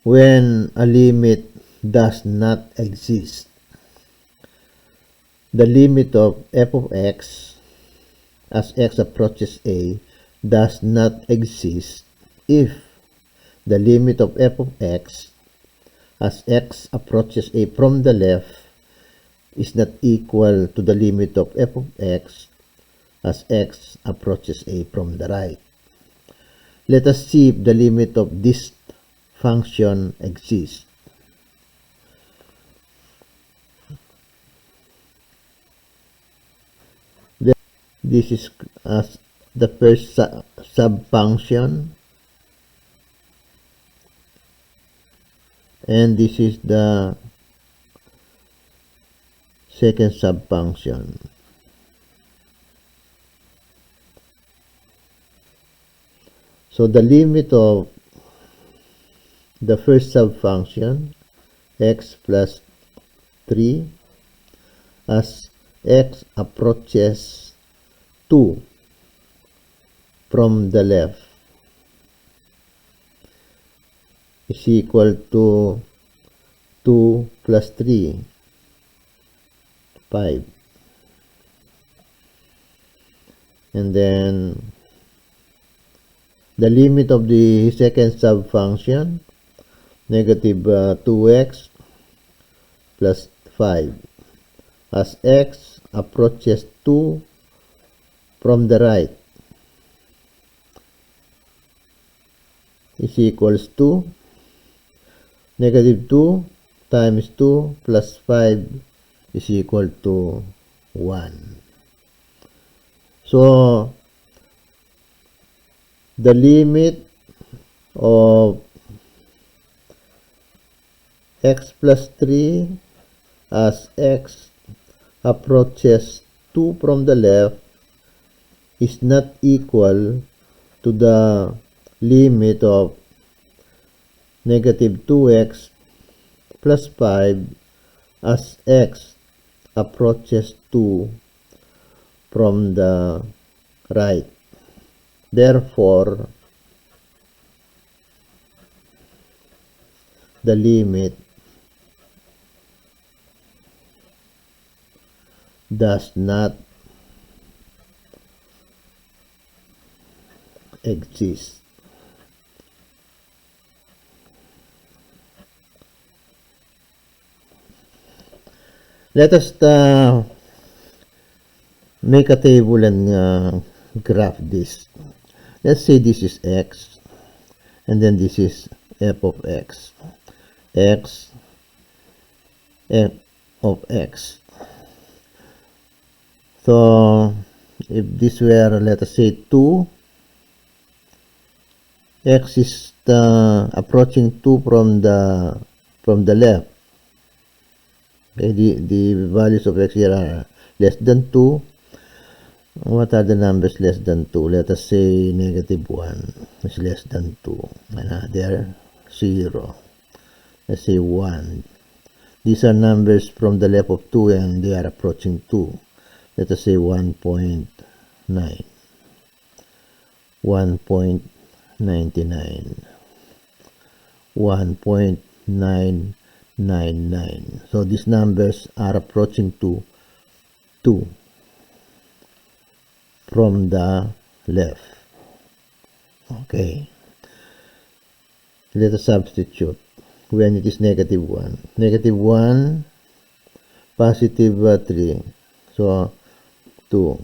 when a limit does not exist. The limit of f of x as x approaches a does not exist if the limit of f of x as x approaches a from the left is not equal to the limit of f of x as x approaches a from the right. Let us see if the limit of this function exists. This is as the first subfunction, and this is the second subfunction. So the limit of the first subfunction, x plus 3, as x approaches 2 from the left, is equal to 2 plus 3, 5. And then the limit of the second subfunction, negative 2x plus 5, as x approaches 2 from the right, is equals to negative 2 times 2 plus 5 is equal to 1. So the limit of x plus 3 as x approaches 2 from the left is not equal to the limit of negative 2x plus 5 as x approaches 2 from the right. Therefore, the limit does not exist. Let us make a table and graph this. Let's say this is x, and then this is f of x. X, f of x. So if this were, let us say 2, x is approaching 2 from the left. Okay, the values of x here are less than 2. What are the numbers less than 2? Let us say negative 1 is less than 2. Another 0. Let's say 1. These are numbers from the left of 2 and they are approaching 2. Let us say 1.9. 1.99. 1.999. So these numbers are approaching to 2 from the left. Okay. Let us substitute when it is negative 1. Negative 1, positive 3. So 2.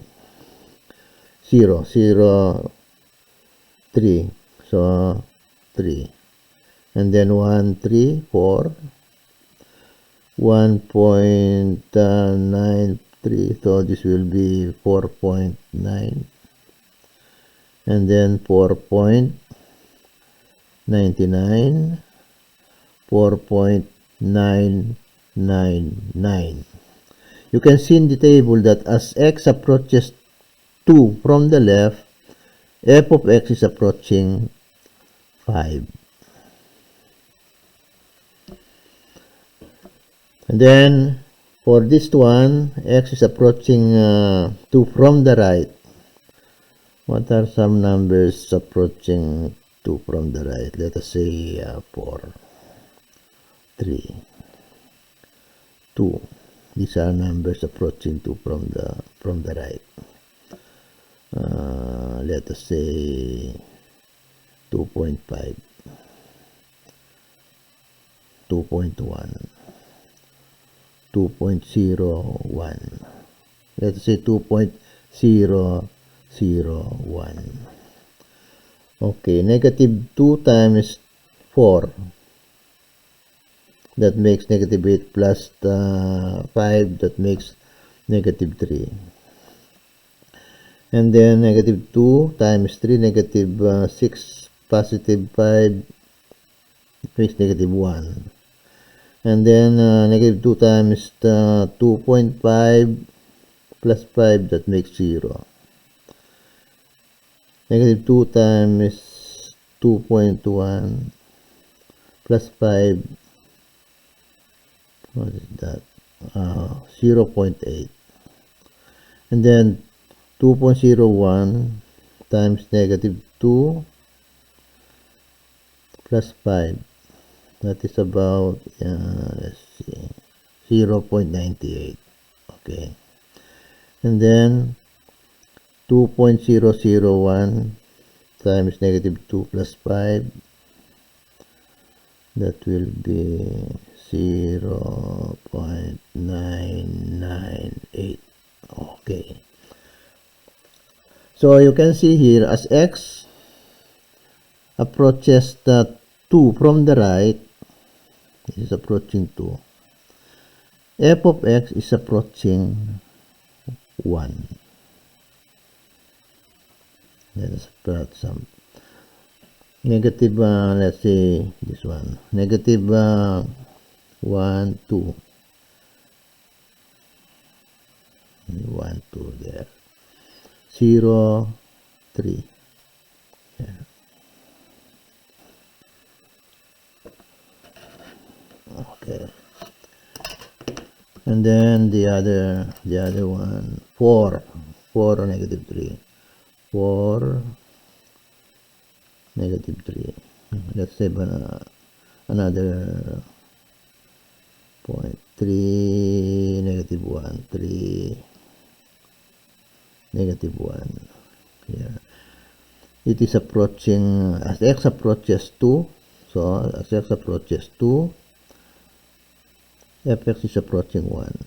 0, 0, 3. So 3. And then 1, 3, 4. 1.93. So this will be 4.9. And then 4.99. 4.999. You can see in the table that as x approaches 2 from the left, f of x is approaching 5. And then for this one, x is approaching 2 from the right. What are some numbers approaching 2 from the right? Let us say 4. 3, 2. These are numbers approaching 2 from the right. Let us say 2.5, 2.1, 2.01. Let us say 2.001. Okay, negative 2 times 4. That makes negative 8 plus 5. That makes negative 3. And then negative 2 times 3, negative 6, positive 5, it makes negative 1. And then negative 2 times 2.5 plus 5, that makes 0. Negative 2 times 2.1 plus 5, what is that? 0.8. And then 2.01 times negative 2 plus 5, that is about let's see, 0.98. Okay, and then 2.001 times negative 2 plus 5, that will be 0.998. Okay, so you can see here, as x approaches the 2 from the right, this is approaching 2, f of x is approaching 1. Let us plot some negative, let's say this one, negative 1, 2, 1, 2 there, 0, 3. Yeah. Okay, and then the other one, 4, negative 3, 4, negative 3. Let's say another point, 3, negative 1, 3, negative 1. Here it is approaching, as x approaches 2, so as x approaches 2, fx is approaching 1.